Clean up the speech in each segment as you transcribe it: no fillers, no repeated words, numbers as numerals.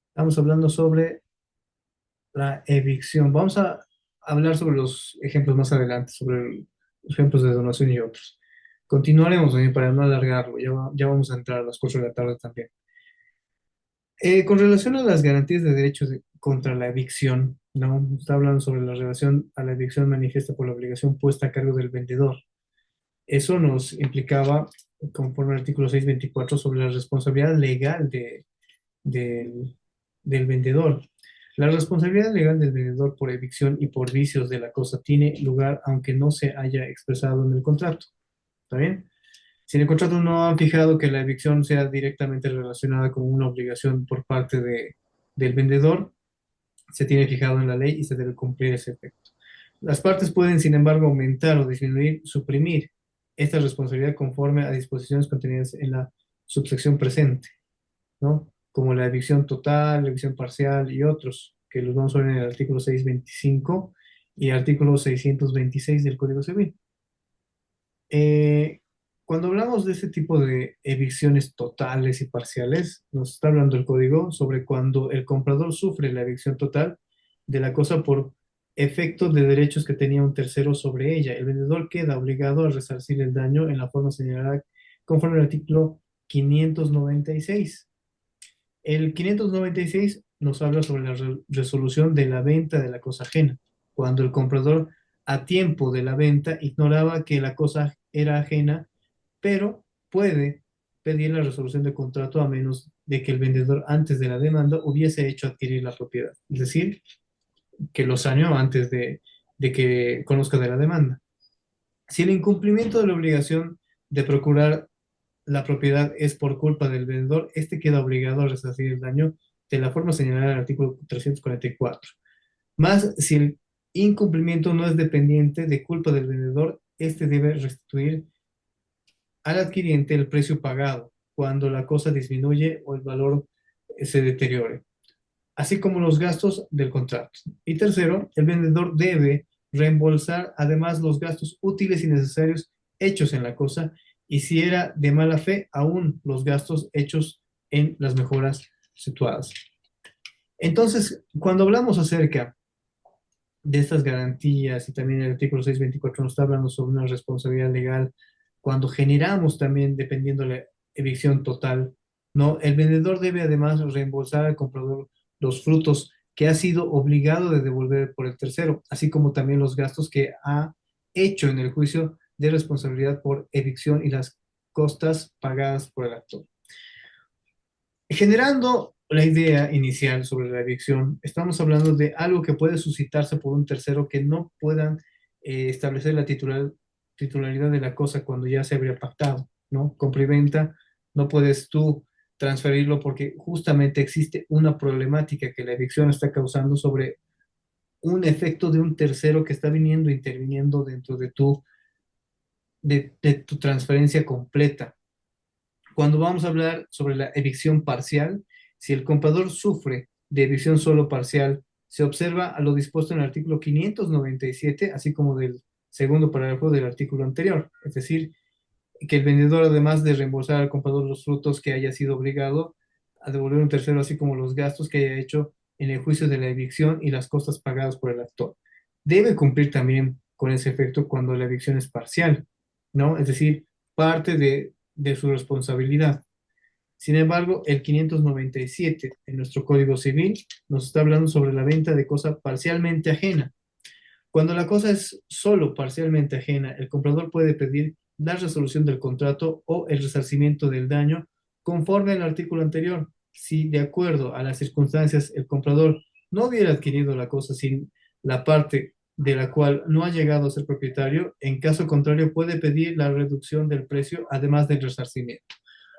Estamos hablando sobre la evicción. Vamos a hablar sobre los ejemplos más adelante, sobre los ejemplos de donación y otros. Continuaremos para no alargarlo. Ya vamos a entrar a las 4 de la tarde también. Con relación a las garantías de derechos contra la evicción, ¿no? Está hablando sobre la relación a la evicción manifiesta por la obligación puesta a cargo del vendedor. Eso nos implicaba, conforme al artículo 624, sobre la responsabilidad legal del, del vendedor. La responsabilidad legal del vendedor por evicción y por vicios de la cosa tiene lugar aunque no se haya expresado en el contrato. ¿Está bien? Si en el contrato no han fijado que la evicción sea directamente relacionada con una obligación por parte del vendedor, se tiene fijado en la ley y se debe cumplir ese efecto. Las partes pueden, sin embargo, aumentar o disminuir, suprimir esta responsabilidad conforme a disposiciones contenidas en la subsección presente, ¿no? Como la evicción total, la evicción parcial y otros, que los vamos a ver en el artículo 625 y artículo 626 del Código Civil. Eh, Cuando hablamos de este tipo de evicciones totales y parciales, nos está hablando el código sobre cuando el comprador sufre la evicción total de la cosa por efecto de derechos que tenía un tercero sobre ella. El vendedor queda obligado a resarcir el daño en la forma señalada conforme al artículo 596. El 596 nos habla sobre la resolución de la venta de la cosa ajena, cuando el comprador a tiempo de la venta ignoraba que la cosa era ajena, pero puede pedir la resolución del contrato a menos de que el vendedor antes de la demanda hubiese hecho adquirir la propiedad, es decir, que lo saneó antes de que conozca de la demanda. Si el incumplimiento de la obligación de procurar la propiedad es por culpa del vendedor, este queda obligado a resarcir el daño de la forma señalada en el artículo 344. Más si el incumplimiento no es dependiente de culpa del vendedor, este debe restituir al adquiriente el precio pagado cuando la cosa disminuye o el valor se deteriore, así como los gastos del contrato. Y tercero, el vendedor debe reembolsar además los gastos útiles y necesarios hechos en la cosa y si era de mala fe, aún los gastos hechos en las mejoras situadas. Entonces, cuando hablamos acerca de estas garantías y también el artículo 624 nos está hablando sobre una responsabilidad legal, cuando generamos también, dependiendo de la evicción total, ¿no? El vendedor debe además reembolsar al comprador los frutos que ha sido obligado de devolver por el tercero, así como también los gastos que ha hecho en el juicio de responsabilidad por evicción y las costas pagadas por el actor. Generando la idea inicial sobre la evicción, estamos hablando de algo que puede suscitarse por un tercero que no puedan establecer la titularidad de la cosa cuando ya se habría pactado, ¿no? Compra y venta, no puedes tú transferirlo porque justamente existe una problemática que la evicción está causando sobre un efecto de un tercero que está viniendo, interviniendo dentro de tu transferencia completa. Cuando vamos a hablar sobre la evicción parcial, si el comprador sufre de evicción solo parcial, se observa a lo dispuesto en el artículo 597, así como del segundo parágrafo del artículo anterior. Es decir, que el vendedor, además de reembolsar al comprador los frutos que haya sido obligado a devolver a un tercero, así como los gastos que haya hecho en el juicio de la evicción y las costas pagadas por el actor. Debe cumplir también con ese efecto cuando la evicción es parcial, ¿no? Es decir, parte de su responsabilidad. Sin embargo, el 597 de nuestro Código Civil nos está hablando sobre la venta de cosa parcialmente ajena. Cuando la cosa es solo parcialmente ajena, el comprador puede pedir la resolución del contrato o el resarcimiento del daño conforme al artículo anterior. Si de acuerdo a las circunstancias el comprador no hubiera adquirido la cosa sin la parte de la cual no ha llegado a ser propietario, en caso contrario puede pedir la reducción del precio además del resarcimiento.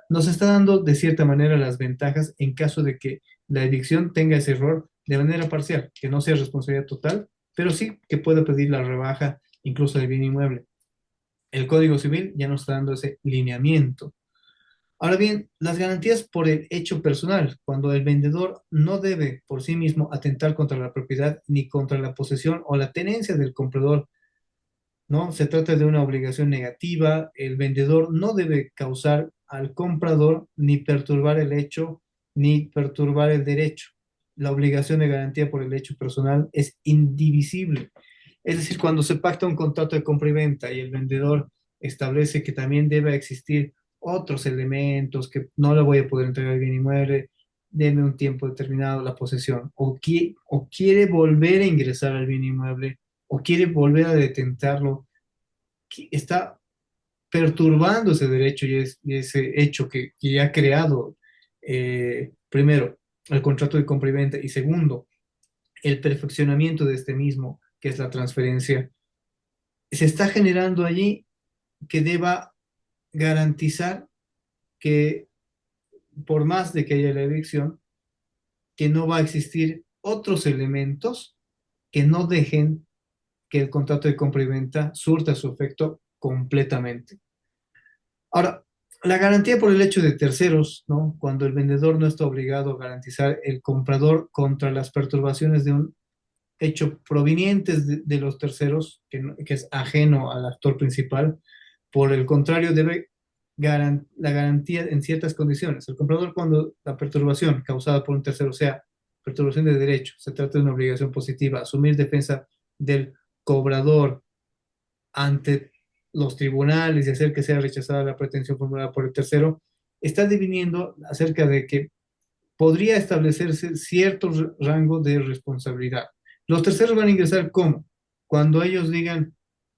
Nos está dando de cierta manera las ventajas en caso de que la evicción tenga ese error de manera parcial, que no sea responsabilidad total, pero sí que pueda pedir la rebaja incluso del bien inmueble. El Código Civil ya nos está dando ese lineamiento. Ahora bien, las garantías por el hecho personal, cuando el vendedor no debe por sí mismo atentar contra la propiedad ni contra la posesión o la tenencia del comprador, ¿no? Se trata de una obligación negativa, el vendedor no debe causar al comprador ni perturbar el hecho ni perturbar el derecho. La obligación de garantía por el hecho personal es indivisible. Es decir, cuando se pacta un contrato de compra y venta y el vendedor establece que también debe existir otros elementos, que no le voy a poder entregar el bien inmueble, deme un tiempo determinado la posesión, o quiere volver a ingresar al bien inmueble, o quiere volver a detentarlo, que está perturbando ese derecho y ese hecho que ya ha creado, primero, el contrato de compra y venta, y segundo, el perfeccionamiento de este mismo, que es la transferencia, se está generando allí que deba garantizar que, por más de que haya la evicción, que no va a existir otros elementos que no dejen que el contrato de compra y venta surta su efecto completamente. Ahora, la garantía por el hecho de terceros, ¿no? Cuando el vendedor no está obligado a garantizar el comprador contra las perturbaciones de un hecho provenientes de los terceros, que es ajeno al actor principal. Por el contrario, debe la garantía en ciertas condiciones. El comprador, cuando la perturbación causada por un tercero sea perturbación de derecho, se trata de una obligación positiva, asumir defensa del cobrador ante los tribunales y hacer que sea rechazada la pretensión formulada por el tercero, está definiendo acerca de que podría establecerse cierto rango de responsabilidad. Los terceros van a ingresar ¿cómo? Cuando ellos digan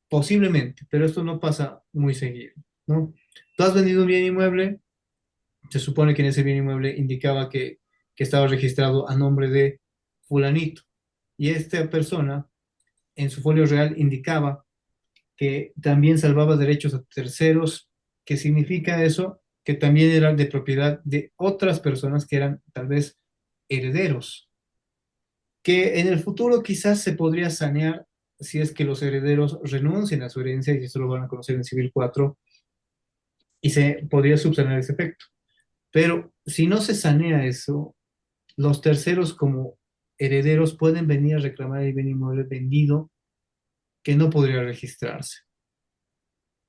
posiblemente, pero esto no pasa muy seguido, ¿no? Tú has vendido un bien inmueble, se supone que en ese bien inmueble indicaba que estaba registrado a nombre de fulanito, y esta persona en su folio real indicaba que también salvaba derechos a terceros. ¿Qué significa eso? Que también eran de propiedad de otras personas que eran tal vez herederos, que en el futuro quizás se podría sanear si es que los herederos renuncian a su herencia, y eso lo van a conocer en Civil 4, y se podría subsanar ese efecto. Pero si no se sanea eso, los terceros como herederos pueden venir a reclamar el bien inmueble vendido que no podría registrarse.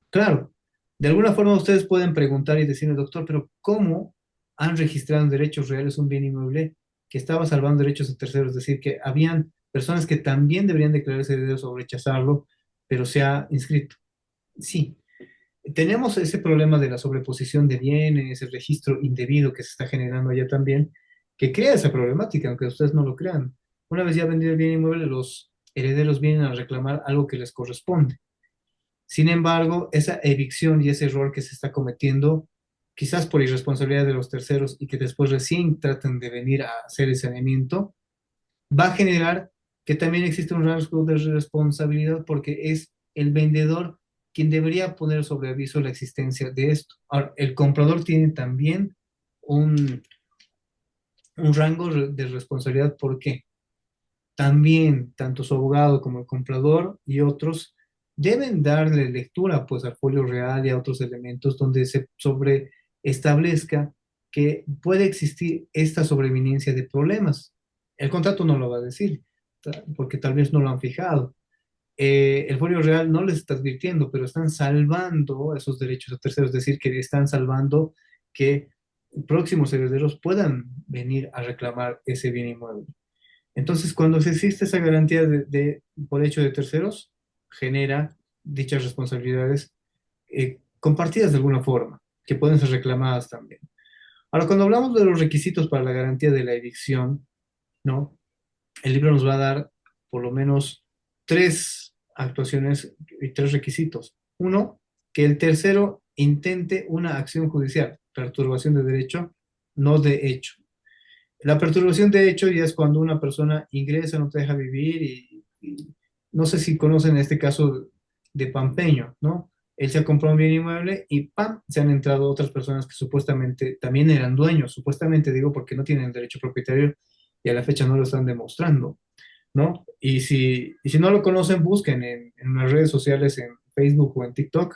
Claro, de alguna forma ustedes pueden preguntar y decirme, doctor, pero ¿cómo han registrado en derechos reales un bien inmueble que estaba salvando derechos de terceros? Es decir, que habían personas que también deberían declararse herederos o rechazarlo, pero se ha inscrito. Sí, tenemos ese problema de la sobreposición de bienes, el registro indebido que se está generando allá también, que crea esa problemática, aunque ustedes no lo crean. Una vez ya vendido el bien inmueble, los herederos vienen a reclamar algo que les corresponde. Sin embargo, esa evicción y ese error que se está cometiendo, quizás por irresponsabilidad de los terceros y que después recién tratan de venir a hacer el saneamiento, va a generar que también existe un rasgo de responsabilidad porque es el vendedor quien debería poner sobre aviso la existencia de esto. Ahora, el comprador tiene también un, un rango de responsabilidad. ¿Por qué? También tanto su abogado como el comprador y otros deben darle lectura pues al folio real y a otros elementos donde se sobre establezca que puede existir esta sobrevveniencia de problemas. El contrato no lo va a decir porque tal vez no lo han fijado. El folio real no les está advirtiendo, pero están salvando esos derechos a terceros, es decir, que están salvando que próximos herederos puedan venir a reclamar ese bien inmueble. Entonces, cuando se existe esa garantía por hecho de terceros, genera dichas responsabilidades compartidas de alguna forma, que pueden ser reclamadas también. Ahora, cuando hablamos de los requisitos para la garantía de la evicción, ¿no? El libro nos va a dar por lo menos tres actuaciones y tres requisitos. Uno, que el tercero intente una acción judicial, perturbación de derecho, no de hecho. La perturbación de hecho ya es cuando una persona ingresa, no te deja vivir y no sé si conocen este caso de Pampeño, ¿no? Él se ha comprado un bien inmueble y ¡pam! Se han entrado otras personas que supuestamente también eran dueños, supuestamente digo porque no tienen derecho propietario y a la fecha no lo están demostrando, ¿no? Y si no lo conocen, busquen en las redes sociales, en Facebook o en TikTok,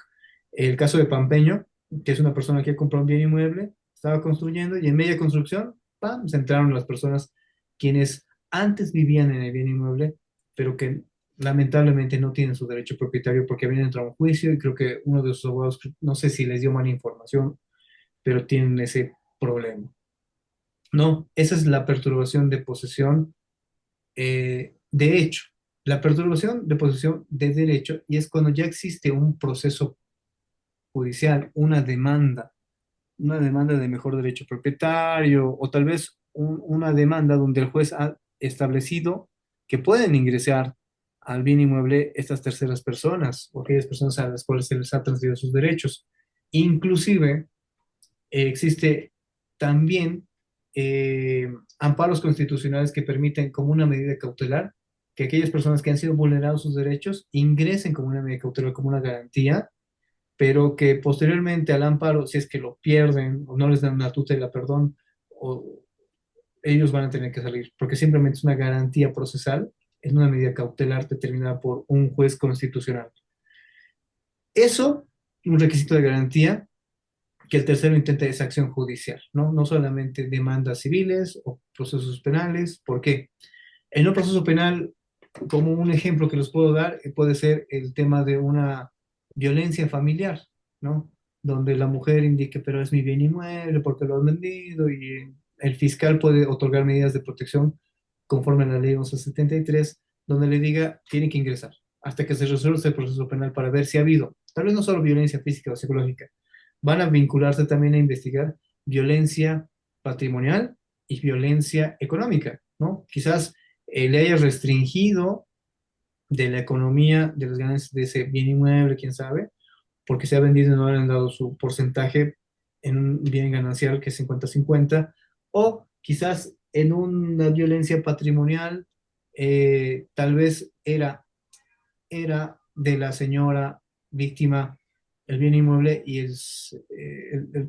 el caso de Pampeño, que es una persona que ha comprado un bien inmueble, estaba construyendo y en media construcción, ¡pam!, se entraron las personas quienes antes vivían en el bien inmueble, pero que lamentablemente no tienen su derecho propietario porque habían entrado a un juicio y creo que uno de sus abogados, no sé si les dio mala información, pero tienen ese problema. No, esa es la perturbación de posesión de hecho. La perturbación de posesión de derecho y es cuando ya existe un proceso judicial, una demanda de mejor derecho propietario o tal vez una demanda donde el juez ha establecido que pueden ingresar al bien inmueble estas terceras personas o aquellas personas a las cuales se les ha transferido sus derechos. Inclusive existe también amparos constitucionales que permiten como una medida cautelar que aquellas personas que han sido vulnerados sus derechos ingresen como una medida cautelar, como una garantía, pero que posteriormente al amparo, si es que lo pierden o no les dan una tutela, perdón, o ellos van a tener que salir, porque simplemente es una garantía procesal, es una medida cautelar determinada por un juez constitucional. Eso, un requisito de garantía, que el tercero intente esa acción judicial, ¿no? No solamente demandas civiles o procesos penales. ¿Por qué? En un proceso penal, como un ejemplo que les puedo dar, puede ser el tema de una violencia familiar, ¿no? Donde la mujer indique, pero es mi bien inmueble porque lo han vendido y el fiscal puede otorgar medidas de protección conforme a la ley 1173, donde le diga, tiene que ingresar hasta que se resuelva el proceso penal para ver si ha habido, tal vez no solo violencia física o psicológica, van a vincularse también a investigar violencia patrimonial y violencia económica, ¿no? Quizás le haya restringido de la economía, de las ganancias de ese bien inmueble, quién sabe, porque se ha vendido y no le han dado su porcentaje en un bien ganancial que es 50-50, o quizás en una violencia patrimonial, tal vez era de la señora víctima el bien inmueble y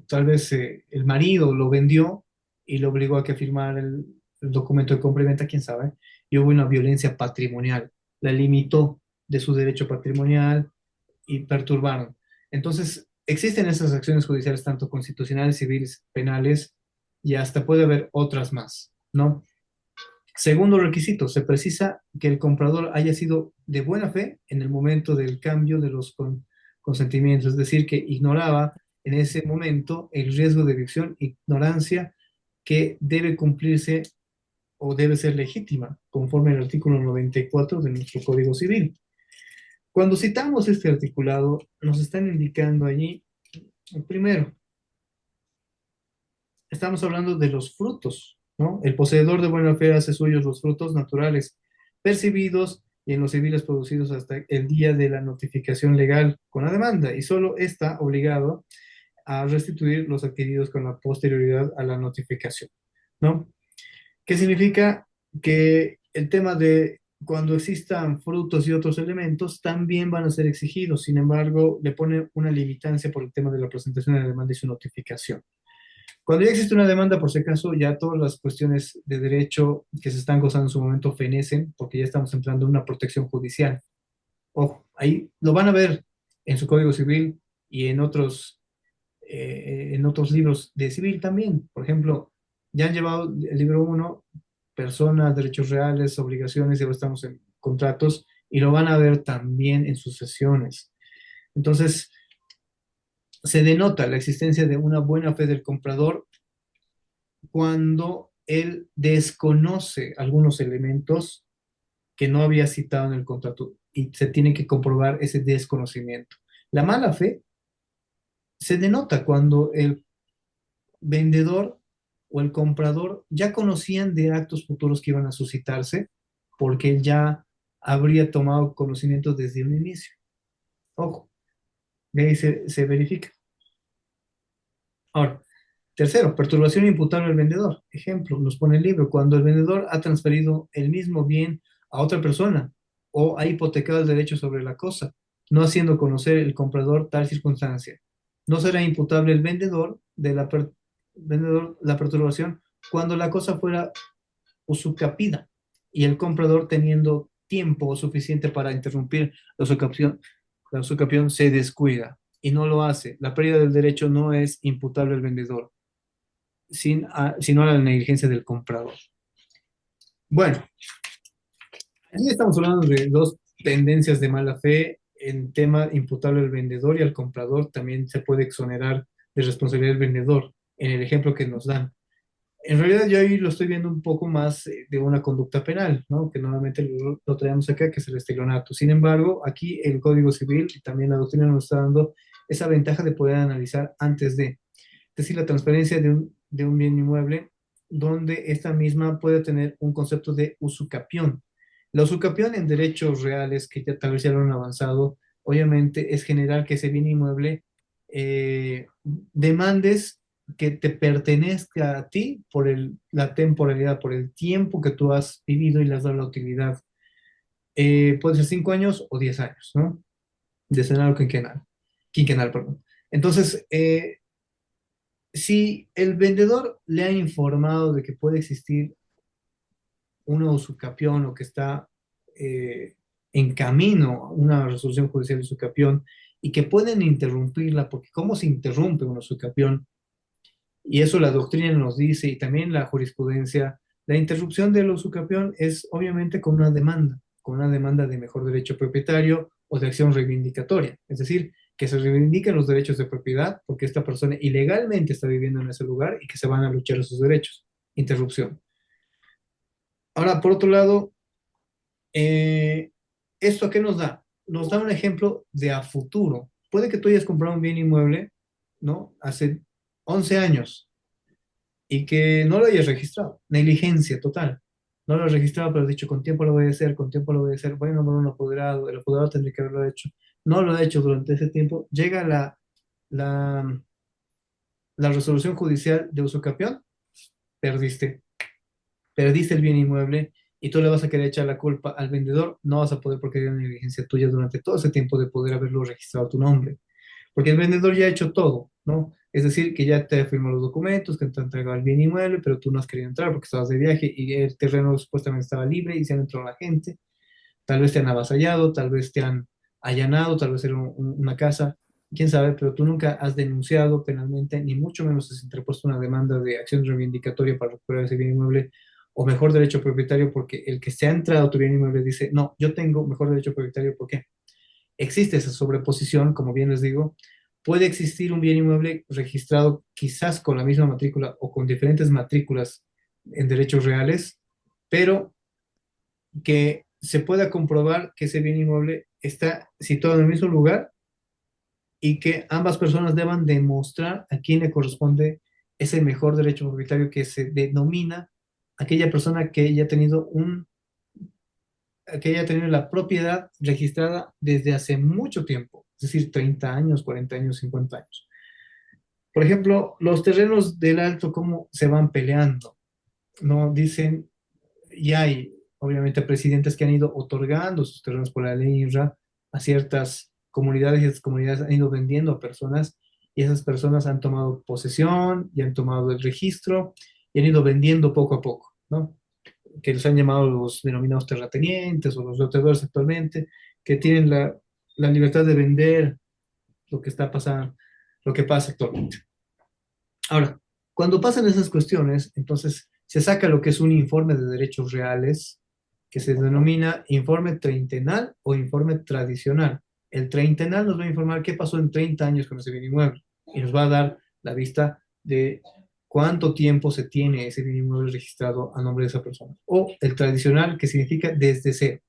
tal vez el marido lo vendió y lo obligó a que firmara el documento de compra y venta, quién sabe, y hubo una violencia patrimonial, la limitó de su derecho patrimonial y perturbaron. Entonces, existen esas acciones judiciales, tanto constitucionales, civiles, penales, y hasta puede haber otras más, ¿no? Segundo requisito, se precisa que el comprador haya sido de buena fe en el momento del cambio de los consentimientos, es decir, que ignoraba en ese momento el riesgo de evicción, ignorancia que debe cumplirse o debe ser legítima, conforme al artículo 94 de nuestro Código Civil. Cuando citamos este articulado, nos están indicando allí, primero, estamos hablando de los frutos, ¿no? El poseedor de buena fe hace suyos los frutos naturales percibidos y en los civiles producidos hasta el día de la notificación legal con la demanda y solo está obligado a restituir los adquiridos con la posterioridad a la notificación, ¿no? ¿Qué significa? Que el tema de cuando existan frutos y otros elementos también van a ser exigidos, sin embargo, le pone una limitancia por el tema de la presentación de la demanda y su notificación. Cuando ya existe una demanda, por si acaso, ya todas las cuestiones de derecho que se están gozando en su momento fenecen, porque ya estamos entrando en una protección judicial. Ojo, ahí lo van a ver en su Código Civil y en otros libros de civil también. Por ejemplo, ya han llevado el libro uno, personas, derechos reales, obligaciones, y ahora estamos en contratos, y lo van a ver también en sus sesiones. Entonces, se denota la existencia de una buena fe del comprador cuando él desconoce algunos elementos que no había citado en el contrato y se tiene que comprobar ese desconocimiento. La mala fe se denota cuando el vendedor o el comprador ya conocían de actos futuros que iban a suscitarse porque él ya habría tomado conocimiento desde un inicio. Ojo, de ahí se verifica. Ahora, tercero, perturbación imputable al vendedor. Ejemplo, nos pone el libro, cuando el vendedor ha transferido el mismo bien a otra persona o ha hipotecado el derecho sobre la cosa, no haciendo conocer el comprador tal circunstancia. No será imputable el vendedor la perturbación cuando la cosa fuera usucapida y el comprador teniendo tiempo suficiente para interrumpir la usucapión se descuida y no lo hace. La pérdida del derecho no es imputable al vendedor sino a la negligencia del comprador. Bueno, aquí estamos hablando de dos tendencias de mala fe. En tema imputable al vendedor y al comprador también se puede exonerar de responsabilidad del vendedor en el ejemplo que nos dan. En realidad yo ahí lo estoy viendo un poco más de una conducta penal, ¿no? Que normalmente lo traemos acá, que es el estelionato. Sin embargo, aquí el Código Civil y también la doctrina nos está dando esa ventaja de poder analizar antes de, es decir, la transferencia de un bien inmueble, donde esta misma puede tener un concepto de usucapión. La usucapión en derechos reales, que ya tal vez ya lo han avanzado, obviamente es general que ese bien inmueble demandes que te pertenezca a ti por la temporalidad, por el tiempo que tú has vivido y le has dado la utilidad. Puede ser 5 años o 10 años, ¿no? Decenal o quinquenal. Quinquenal, perdón. Entonces, si el vendedor le ha informado de que puede existir una usucapión o que está eh, en camino a una resolución judicial de usucapión y que pueden interrumpirla, porque ¿cómo se interrumpe una usucapión? Y eso la doctrina nos dice y también la jurisprudencia. La interrupción de la usucapión es obviamente con una demanda de mejor derecho propietario o de acción reivindicatoria. Es decir, que se reivindiquen los derechos de propiedad porque esta persona ilegalmente está viviendo en ese lugar y que se van a luchar sus derechos. Interrupción. Ahora, por otro lado, eh, ¿esto qué nos da? Nos da un ejemplo de a futuro. Puede que tú hayas comprado un bien inmueble, ¿no? Hace 11 años y que no lo hayas registrado. Negligencia total. No lo has registrado, pero has dicho, con tiempo lo voy a hacer, con tiempo lo voy a hacer, voy a nombrar un apoderado, el apoderado tendría que haberlo hecho. No lo ha hecho durante ese tiempo. Llega la, la resolución judicial de usucapión, perdiste. Perdiste el bien inmueble y tú le vas a querer echar la culpa al vendedor. No vas a poder porque hay una negligencia tuya durante todo ese tiempo de poder haberlo registrado a tu nombre. Porque el vendedor ya ha hecho todo, ¿no? Es decir, que ya te firmó los documentos, que te ha entregado el bien inmueble, pero tú no has querido entrar porque estabas de viaje y el terreno supuestamente estaba libre y se han entrado la gente. Tal vez te han avasallado, tal vez te han allanado, tal vez era una casa, quién sabe, pero tú nunca has denunciado penalmente, ni mucho menos has interpuesto una demanda de acción reivindicatoria para recuperar ese bien inmueble o mejor derecho propietario, porque el que se ha entrado a tu bien inmueble dice, no, yo tengo mejor derecho propietario, ¿por qué? Existe esa sobreposición, como bien les digo, puede existir un bien inmueble registrado quizás con la misma matrícula o con diferentes matrículas en derechos reales, pero que se pueda comprobar que ese bien inmueble está situado en el mismo lugar y que ambas personas deban demostrar a quién le corresponde ese mejor derecho propietario que se denomina aquella persona que haya tenido que haya tenido la propiedad registrada desde hace mucho tiempo, es decir, 30 años, 40 años, 50 años. Por ejemplo, los terrenos del Alto, ¿cómo se van peleando? No dicen, y hay obviamente presidentes que han ido otorgando sus terrenos por la ley INRA a ciertas comunidades y esas comunidades han ido vendiendo a personas y esas personas han tomado posesión y han tomado el registro y han ido vendiendo poco a poco, ¿no? Que los han llamado los denominados terratenientes o los loteadores actualmente, que tienen la libertad de vender lo que está pasando, lo que pasa actualmente. Ahora, cuando pasan esas cuestiones, entonces se saca lo que es un informe de derechos reales, que se denomina informe treintenal o informe tradicional. El treintenal nos va a informar qué pasó en 30 años con ese bien inmueble y nos va a dar la vista de cuánto tiempo se tiene ese bien inmueble registrado a nombre de esa persona. O el tradicional, que significa desde cero,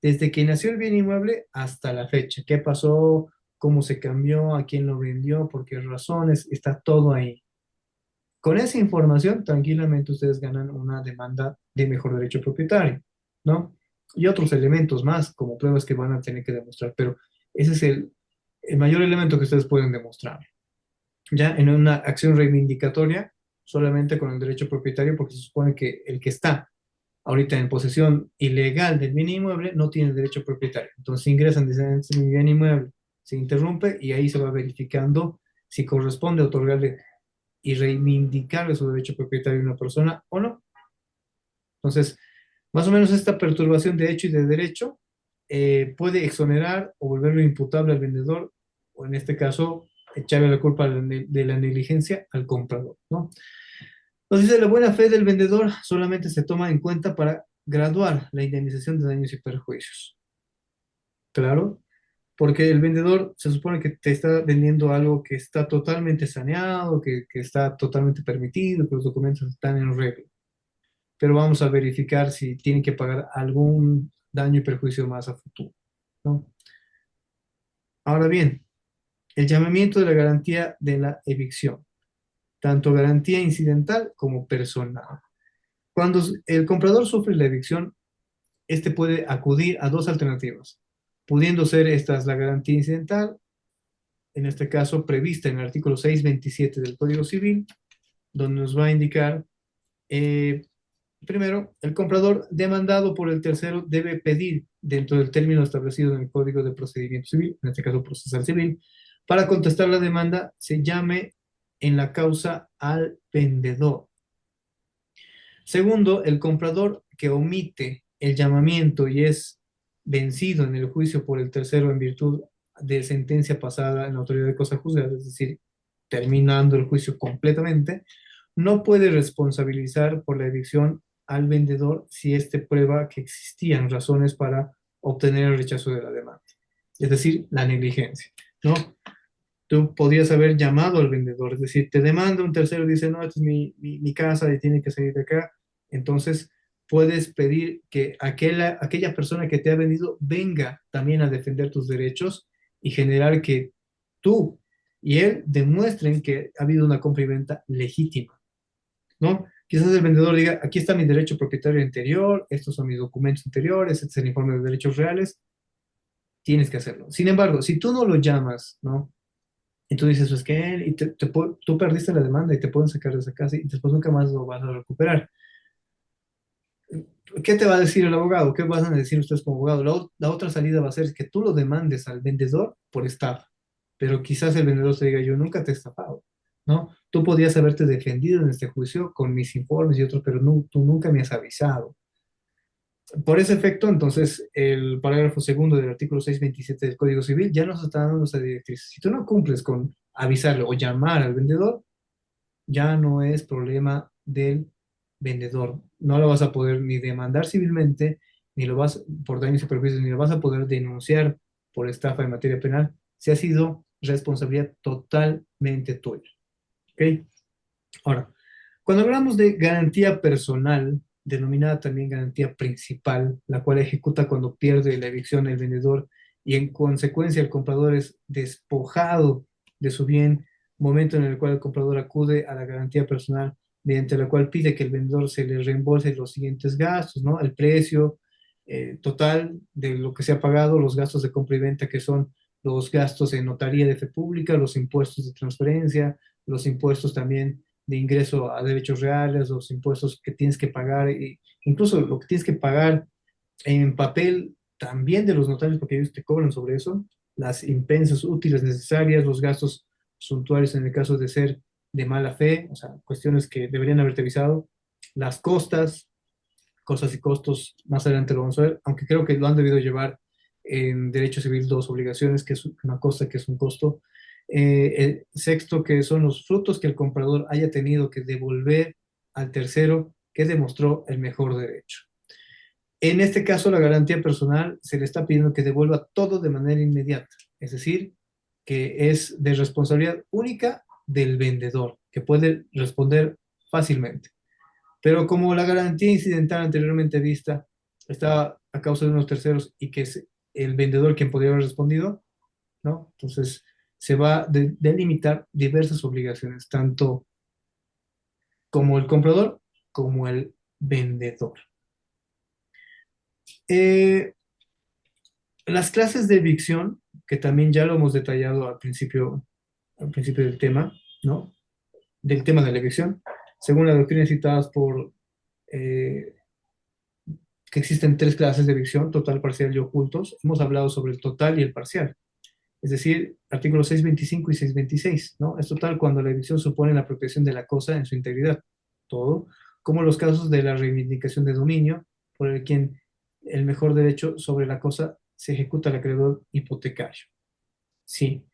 desde que nació el bien inmueble hasta la fecha, qué pasó, cómo se cambió, a quién lo vendió, por qué razones, está todo ahí. Con esa información, tranquilamente ustedes ganan una demanda de mejor derecho propietario, ¿no? Y otros elementos más, como pruebas que van a tener que demostrar, pero ese es el mayor elemento que ustedes pueden demostrar. Ya en una acción reivindicatoria, solamente con el derecho propietario, porque se supone que el que está ahorita en posesión ilegal del bien inmueble no tiene derecho propietario. Entonces ingresan, dicen, "Este es mi bien inmueble", se interrumpe y ahí se va verificando si corresponde otorgarle y reivindicarle su derecho propietario a una persona o no. Entonces, más o menos esta perturbación de hecho y de derecho puede exonerar o volverlo imputable al vendedor, o en este caso, echarle la culpa de la negligencia al comprador, ¿no? Entonces, dice, la buena fe del vendedor solamente se toma en cuenta para graduar la indemnización de daños y perjuicios. Claro, porque el vendedor se supone que te está vendiendo algo que está totalmente saneado, que está totalmente permitido, que los documentos están en regla. Pero vamos a verificar si tienen que pagar algún daño y perjuicio más a futuro, ¿no? Ahora bien, el llamamiento de la garantía de la evicción, tanto garantía incidental como personal. Cuando el comprador sufre la evicción, este puede acudir a dos alternativas, pudiendo ser estas la garantía incidental, en este caso prevista en el artículo 627 del Código Civil, donde nos va a indicar, eh, primero, el comprador demandado por el tercero debe pedir dentro del término establecido en el Código de Procedimiento Civil, en este caso procesal civil, para contestar la demanda se llame en la causa al vendedor. Segundo, el comprador que omite el llamamiento y es vencido en el juicio por el tercero en virtud de sentencia pasada en la autoridad de cosa juzgada, es decir, terminando el juicio completamente, no puede responsabilizar por la evicción al vendedor si éste prueba que existían razones para obtener el rechazo de la demanda, es decir, la negligencia, ¿no? Tú podrías haber llamado al vendedor, es decir, te demanda un tercero, dice, no, esta es mi casa y tiene que salir de acá. Entonces, puedes pedir que aquella persona que te ha vendido venga también a defender tus derechos y generar que tú y él demuestren que ha habido una compra y venta legítima, ¿no? Quizás el vendedor diga, aquí está mi derecho propietario anterior, estos son mis documentos anteriores, este es el informe de derechos reales, tienes que hacerlo. Sin embargo, si tú no lo llamas, ¿no? Y tú dices, pues que él, y tú perdiste la demanda y te pueden sacar de esa casa y después nunca más lo vas a recuperar. ¿Qué te va a decir el abogado? ¿Qué van a decir ustedes como abogado? La otra salida va a ser que tú lo demandes al vendedor por estafa, pero quizás el vendedor te diga, yo nunca te he estafado, ¿no? Tú podías haberte defendido en este juicio con mis informes y otros, pero tú nunca me has avisado. Por ese efecto, entonces, el parágrafo segundo del artículo 627 del Código Civil ya nos está dando esa directriz. Si tú no cumples con avisarle o llamar al vendedor, ya no es problema del vendedor. No lo vas a poder ni demandar civilmente, ni lo vas por daños y perjuicios, ni lo vas a poder denunciar por estafa en materia penal, si ha sido responsabilidad totalmente tuya. ¿Ok? Ahora, cuando hablamos de garantía personal, denominada también garantía principal, la cual ejecuta cuando pierde la evicción el vendedor y en consecuencia el comprador es despojado de su bien, momento en el cual el comprador acude a la garantía personal, mediante la cual pide que el vendedor se le reembolse los siguientes gastos, ¿no? El precio total de lo que se ha pagado, los gastos de compra y venta, que son los gastos en notaría de fe pública, los impuestos de transferencia, los impuestos también de ingreso a derechos reales, los impuestos que tienes que pagar, e incluso lo que tienes que pagar en papel también de los notarios, porque ellos te cobran sobre eso, las impensas útiles necesarias, los gastos suntuarios en el caso de ser de mala fe, o sea, cuestiones que deberían haber revisado, las costas, cosas y costos, más adelante lo vamos a ver, aunque creo que lo han debido llevar en derecho civil dos obligaciones, que es una costa, que es un costo. El sexto, que son los frutos que el comprador haya tenido que devolver al tercero que demostró el mejor derecho. En este caso, la garantía personal se le está pidiendo que devuelva todo de manera inmediata, es decir, que es de responsabilidad única del vendedor, que puede responder fácilmente. Pero como la garantía incidental anteriormente vista está a causa de unos terceros y que es el vendedor quien podría haber respondido, ¿no? Entonces se va a delimitar diversas obligaciones, tanto como el comprador como el vendedor. Eh, las clases de evicción, que también ya lo hemos detallado al principio del tema, ¿no? Del tema de la evicción, según la doctrina citadas por eh, que existen tres clases de evicción, total, parcial y ocultos. Hemos hablado sobre el total y el parcial, es decir, artículos 625 y 626, ¿no? Es total cuando la evicción supone la apropiación de la cosa en su integridad, todo, como los casos de la reivindicación de dominio, por el quien el mejor derecho sobre la cosa se ejecuta al acreedor hipotecario. Sí,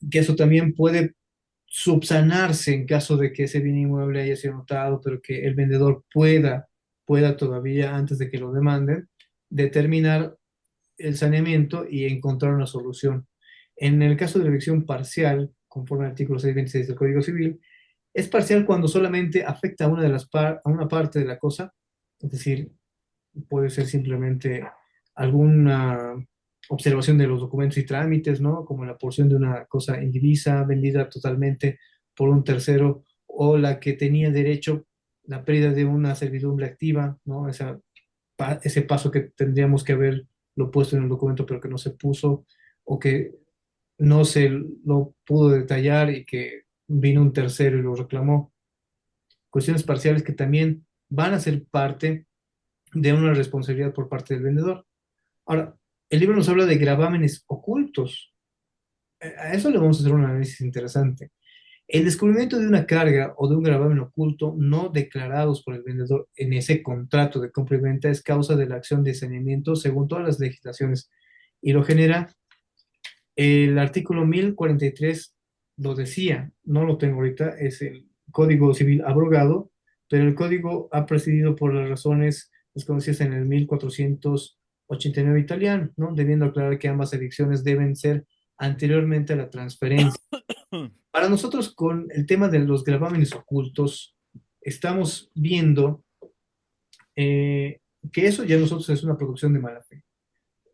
que eso también puede subsanarse en caso de que ese bien inmueble haya sido notado, pero que el vendedor pueda todavía, antes de que lo demanden, determinar el saneamiento y encontrar una solución. En el caso de la evicción parcial, conforme al artículo 626 del Código Civil, es parcial cuando solamente afecta a una, a una parte de la cosa, es decir, puede ser simplemente alguna observación de los documentos y trámites, ¿no? Como la porción de una cosa indivisa, vendida totalmente por un tercero, o la que tenía derecho, la pérdida de una servidumbre activa, ¿no? Ese paso que tendríamos que haberlo puesto en el documento, pero que no se puso, o que no se lo pudo detallar y que vino un tercero y lo reclamó. Cuestiones parciales que también van a ser parte de una responsabilidad por parte del vendedor. Ahora, el libro nos habla de gravámenes ocultos. A eso le vamos a hacer un análisis interesante. El descubrimiento de una carga o de un gravamen oculto no declarados por el vendedor en ese contrato de compra y venta es causa de la acción de saneamiento según todas las legislaciones y lo genera el artículo 1043, lo decía, no lo tengo ahorita, es el Código Civil abrogado, pero el código ha presidido por las razones desconocidas en el 1489 italiano, ¿no? Debiendo aclarar que ambas evicciones deben ser anteriormente a la transferencia. Para nosotros, con el tema de los gravámenes ocultos, estamos viendo que eso ya nosotros es una producción de mala fe.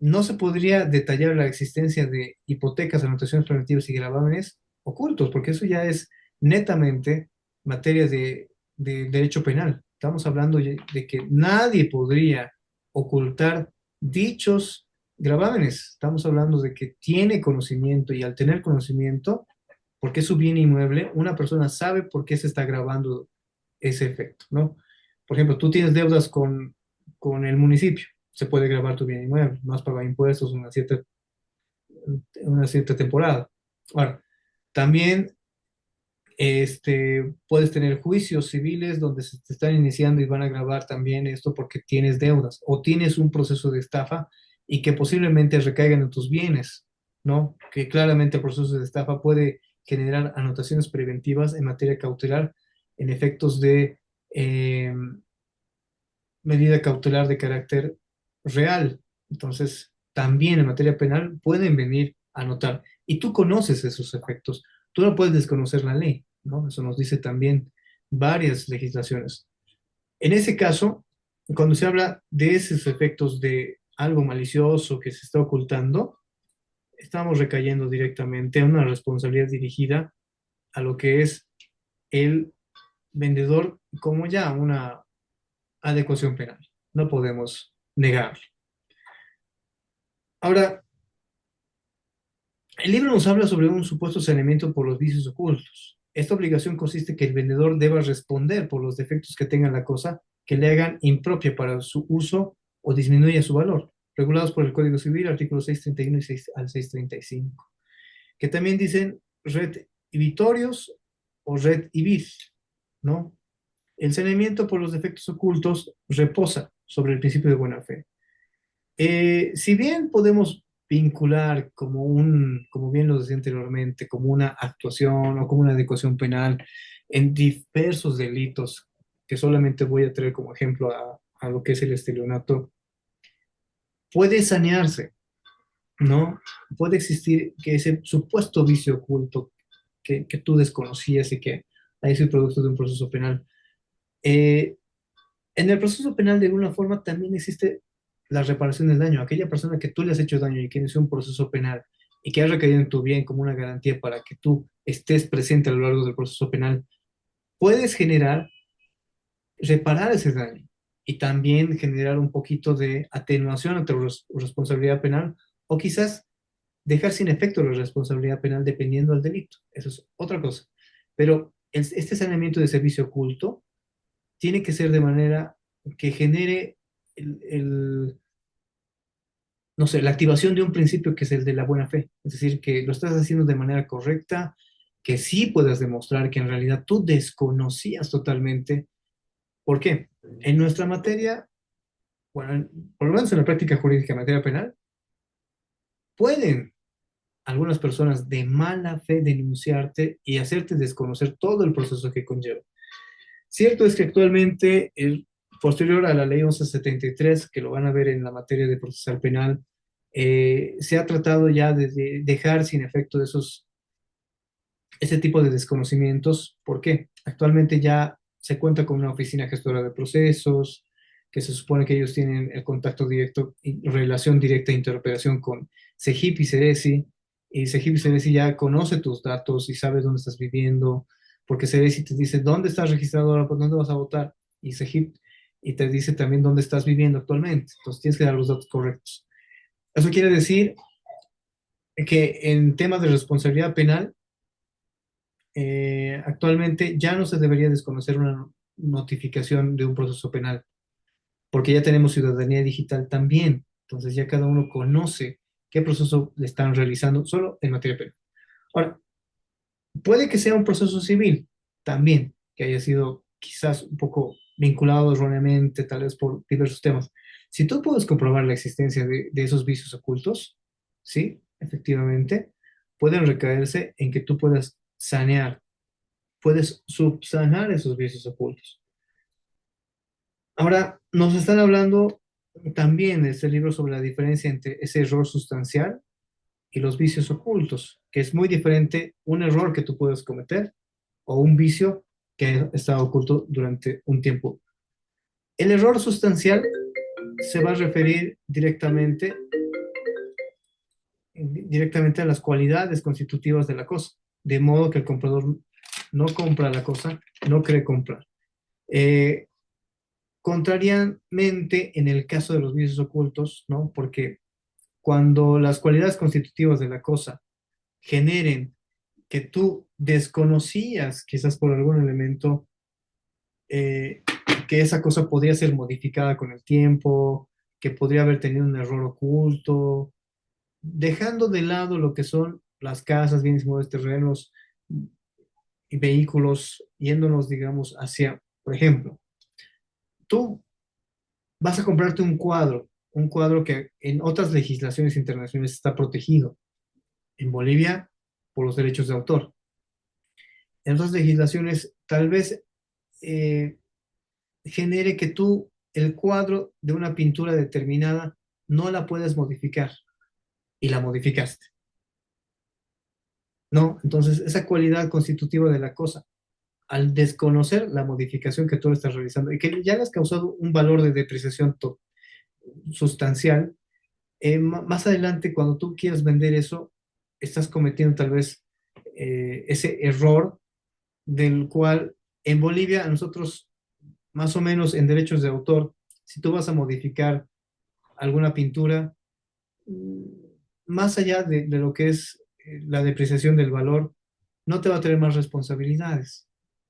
No se podría detallar la existencia de hipotecas, anotaciones preventivas y gravámenes ocultos, porque eso ya es netamente materia de derecho penal. Estamos hablando de que nadie podría ocultar dichos gravámenes. Estamos hablando de que tiene conocimiento y al tener conocimiento, porque es su bien inmueble, una persona sabe por qué se está grabando ese efecto, ¿no? Por ejemplo, tú tienes deudas con el municipio, se puede grabar tu bien inmueble, no has pagado impuestos una cierta temporada. Ahora, también puedes tener juicios civiles donde se te están iniciando y van a grabar también esto porque tienes deudas o tienes un proceso de estafa y que posiblemente recaigan en tus bienes, ¿no? Que claramente el proceso de estafa puede generar anotaciones preventivas en materia cautelar en efectos de medida cautelar de carácter real. Entonces, también en materia penal pueden venir a anotar. Y tú conoces esos efectos. Tú no puedes desconocer la ley, ¿no? Eso nos dice también varias legislaciones. En ese caso, cuando se habla de esos efectos de algo malicioso que se está ocultando, estamos recayendo directamente a una responsabilidad dirigida a lo que es el vendedor como ya una adecuación penal. No podemos negarlo. Ahora, el libro nos habla sobre un supuesto saneamiento por los vicios ocultos. Esta obligación consiste en que el vendedor deba responder por los defectos que tenga la cosa que le hagan impropia para su uso o disminuya su valor, regulados por el Código Civil, artículos 631 y 6 al 635, que también dicen red ibitorios o red ibid, ¿no? El saneamiento por los defectos ocultos reposa sobre el principio de buena fe. Si bien podemos vincular como bien lo decía anteriormente, como una actuación o como una adecuación penal en diversos delitos, que solamente voy a traer como ejemplo a lo que es el estelionato, puede sanearse, ¿no? Puede existir que ese supuesto vicio oculto que tú desconocías y que ha sido producto de un proceso penal. eh, En el proceso penal, de alguna forma, también existe la reparación del daño. Aquella persona que tú le has hecho daño y que inició un proceso penal y que ha recaído en tu bien como una garantía para que tú estés presente a lo largo del proceso penal, puedes generar, reparar ese daño y también generar un poquito de atenuación ante la responsabilidad penal o quizás dejar sin efecto la responsabilidad penal dependiendo del delito. Eso es otra cosa. Pero este saneamiento de servicio oculto tiene que ser de manera que genere no sé, la activación de un principio que es el de la buena fe. Es decir, que lo estás haciendo de manera correcta, que sí puedas demostrar que en realidad tú desconocías totalmente. ¿Por qué? En nuestra materia, bueno, por lo menos en la práctica jurídica en materia penal, pueden algunas personas de mala fe denunciarte y hacerte desconocer todo el proceso que conlleva. Cierto es que actualmente, posterior a la ley 1173, que lo van a ver en la materia de procesal penal, Se ha tratado ya de dejar sin efecto de ese tipo de desconocimientos. ¿Por qué? Actualmente ya se cuenta con una oficina gestora de procesos, que se supone que ellos tienen el contacto directo y relación directa e interoperación con CEGIP y CERESI, y CEGIP y CERESI ya conoce tus datos y sabe dónde estás viviendo, porque CERESI te dice dónde estás registrado ahora, por dónde vas a votar, y CEGIP y te dice también dónde estás viviendo actualmente. Entonces tienes que dar los datos correctos. Eso quiere decir que en temas de responsabilidad penal, actualmente ya no se debería desconocer una notificación de un proceso penal, porque ya tenemos ciudadanía digital también. Entonces ya cada uno conoce qué proceso le están realizando solo en materia penal. Ahora, puede que sea un proceso civil también, que haya sido quizás un poco vinculado erróneamente, tal vez por diversos temas. Si tú puedes comprobar la existencia de esos vicios ocultos, sí, efectivamente, pueden recaerse en que tú puedas sanear, puedes subsanar esos vicios ocultos. Ahora, nos están hablando también de este libro sobre la diferencia entre ese error sustancial y los vicios ocultos, que es muy diferente un error que tú puedes cometer o un vicio que está oculto durante un tiempo. El error sustancial se va a referir directamente a las cualidades constitutivas de la cosa, de modo que el comprador no compra la cosa, no cree comprar. Eh, Contrariamente, en el caso de los vicios ocultos, ¿no? Porque cuando las cualidades constitutivas de la cosa generen que tú desconocías, quizás por algún elemento, eh, que esa cosa podría ser modificada con el tiempo, que podría haber tenido un error oculto, dejando de lado lo que son las casas, bienes inmuebles, terrenos y vehículos, yéndonos, digamos, hacia, por ejemplo, tú vas a comprarte un cuadro que en otras legislaciones internacionales está protegido. En Bolivia, por los derechos de autor. En otras legislaciones, tal vez eh, genere que tú el cuadro de una pintura determinada no la puedes modificar y la modificaste, ¿no? Entonces, esa cualidad constitutiva de la cosa, al desconocer la modificación que tú le estás realizando y que ya le has causado un valor de depreciación sustancial, más adelante, cuando tú quieras vender eso, estás cometiendo tal vez ese error del cual en Bolivia a nosotros, más o menos en derechos de autor, si tú vas a modificar alguna pintura, mm, más allá de lo que es la depreciación del valor, no te va a tener más responsabilidades,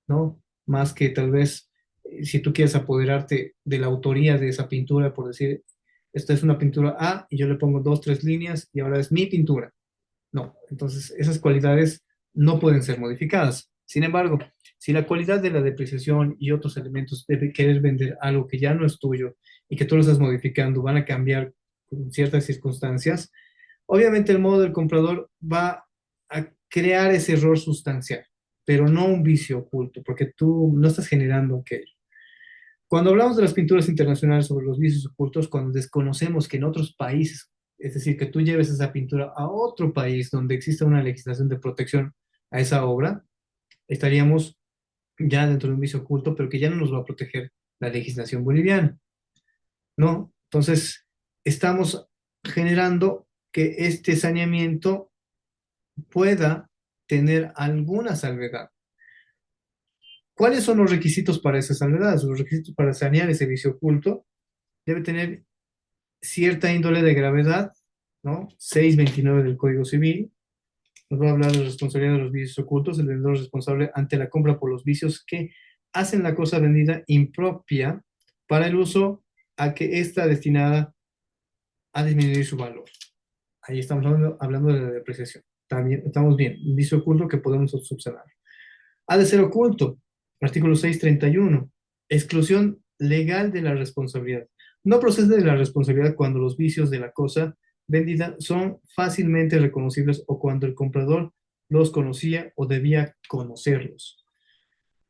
¿no? Más que tal vez si tú quieres apoderarte de la autoría de esa pintura, por decir, esta es una pintura A y yo le pongo dos, tres líneas y ahora es mi pintura. No, entonces esas cualidades no pueden ser modificadas. Sin embargo, si la cualidad de la depreciación y otros elementos de querer vender algo que ya no es tuyo y que tú lo estás modificando van a cambiar con ciertas circunstancias, obviamente el modo del comprador va a crear ese error sustancial, pero no un vicio oculto, porque tú no estás generando aquello. Cuando hablamos de las pinturas internacionales sobre los vicios ocultos, cuando desconocemos que en otros países, es decir, que tú lleves esa pintura a otro país donde exista una legislación de protección a esa obra, estaríamos ya dentro de un vicio oculto, pero que ya no nos va a proteger la legislación boliviana, ¿no? Entonces, estamos generando que este saneamiento pueda tener alguna salvedad. ¿Cuáles son los requisitos para esa salvedad? Los requisitos para sanear ese vicio oculto debe tener cierta índole de gravedad, ¿no? 629 del Código Civil. Nos va a hablar de responsabilidad de los vicios ocultos, el vendedor es responsable ante la compra por los vicios que hacen la cosa vendida impropia para el uso a que está destinada a disminuir su valor. Ahí estamos hablando de la depreciación. También, estamos bien, un vicio oculto que podemos subsanar. Ha de ser oculto. Artículo 631. Exclusión legal de la responsabilidad. No procede de la responsabilidad cuando los vicios de la cosa vendida son fácilmente reconocibles o cuando el comprador los conocía o debía conocerlos.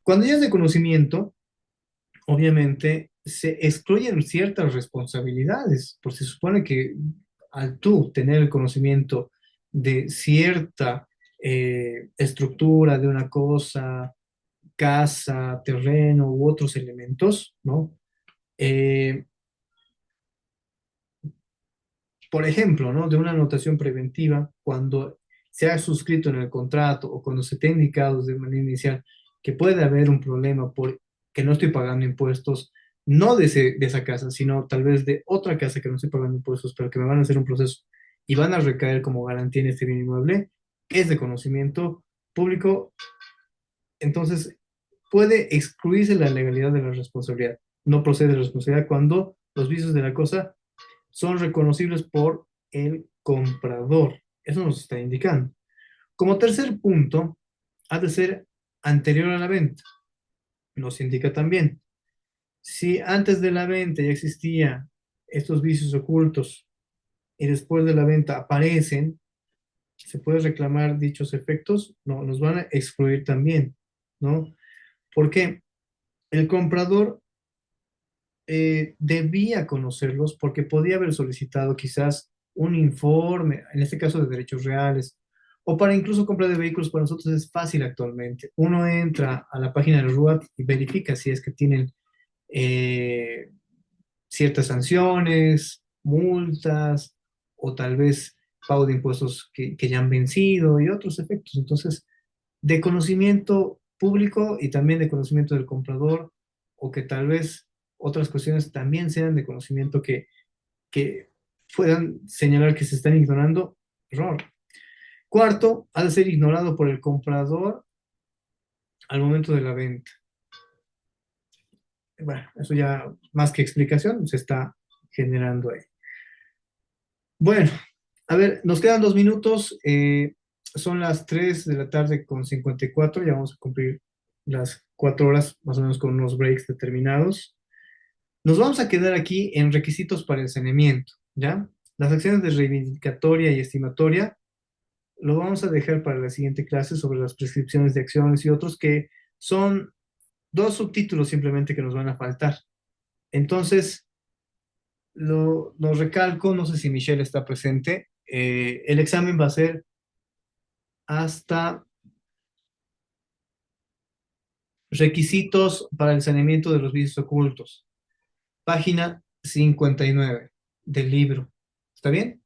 Cuando ya es de conocimiento, obviamente se excluyen ciertas responsabilidades, porque se supone que al tú tener el conocimiento de cierta estructura de una cosa, casa, terreno u otros elementos, ¿no? Eh, por ejemplo, ¿no? De una anotación preventiva, cuando se ha suscrito en el contrato o cuando se te ha indicado de manera inicial que puede haber un problema por que no estoy pagando impuestos, no de esa casa, sino tal vez de otra casa que no estoy pagando impuestos, pero que me van a hacer un proceso y van a recaer como garantía en este bien inmueble, es de conocimiento público, entonces puede excluirse la legalidad de la responsabilidad. No procede de responsabilidad cuando los vicios de la cosa son reconocibles por el comprador. Eso nos está indicando. Como tercer punto, ha de ser anterior a la venta. Nos indica también, si antes de la venta ya existían estos vicios ocultos y después de la venta aparecen, se puede reclamar dichos efectos, no, nos van a excluir también, ¿no? Porque el comprador debía conocerlos porque podía haber solicitado quizás un informe, en este caso de derechos reales, o para incluso compra de vehículos para nosotros es fácil actualmente. Uno entra a la página del RUAT y verifica si es que tienen eh, ciertas sanciones, multas, o tal vez pago de impuestos que ya han vencido y otros efectos. Entonces, de conocimiento público y también de conocimiento del comprador, o que tal vez otras cuestiones también sean de conocimiento que puedan señalar que se están ignorando, error. Cuarto, ha de ser ignorado por el comprador al momento de la venta. Bueno, eso ya más que explicación se está generando ahí. Bueno, a ver, nos quedan 2 minutos. Son las 3 de la tarde con 54. Ya vamos a cumplir las 4 horas, más o menos con unos breaks determinados. Nos vamos a quedar aquí en requisitos para el saneamiento, ¿ya? Las acciones de reivindicatoria y estimatoria lo vamos a dejar para la siguiente clase sobre las prescripciones de acciones y otros que son 2 subtítulos simplemente que nos van a faltar. Entonces, lo recalco, no sé si Michelle está presente. El examen va a ser hasta requisitos para el saneamiento de los vicios ocultos, página 59 del libro. ¿Está bien?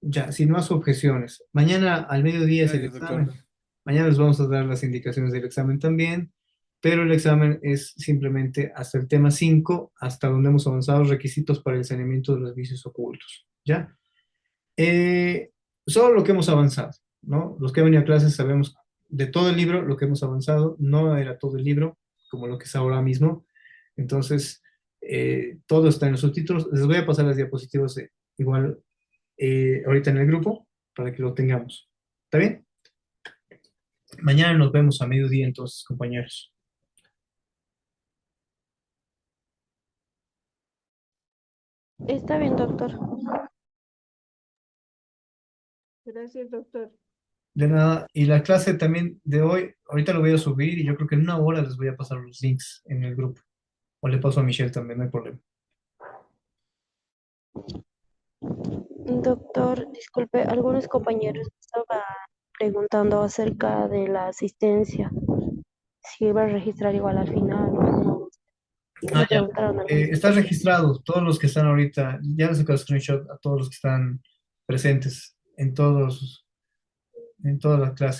Ya, sin más objeciones. Mañana al mediodía es el Gracias, doctor. examen. Mañana les vamos a dar las indicaciones del examen también, pero el examen es simplemente hasta el tema 5, hasta donde hemos avanzado, requisitos para el saneamiento de los vicios ocultos. ¿Ya? Eh, Solo lo que hemos avanzado, ¿no? Los que han venido a clases sabemos de todo el libro, lo que hemos avanzado, no era todo el libro, como lo que es ahora mismo. Entonces, todo está en los subtítulos. Les voy a pasar las diapositivas igual ahorita en el grupo para que lo tengamos. ¿Está bien? Mañana nos vemos a mediodía entonces, compañeros. Está bien, doctor. Gracias, doctor. De nada. Y la clase también de hoy, ahorita lo voy a subir y yo creo que en una hora les voy a pasar los links en el grupo. O le paso a Michelle también, no hay problema. Doctor, disculpe, algunos compañeros estaban preguntando acerca de la asistencia, si iba a registrar igual al final o no. Ah, Me ya. preguntaron algunos Está compañeros. registrado, todos los que están ahorita, ya les saco el screenshot a todos los que están presentes en todas las clases.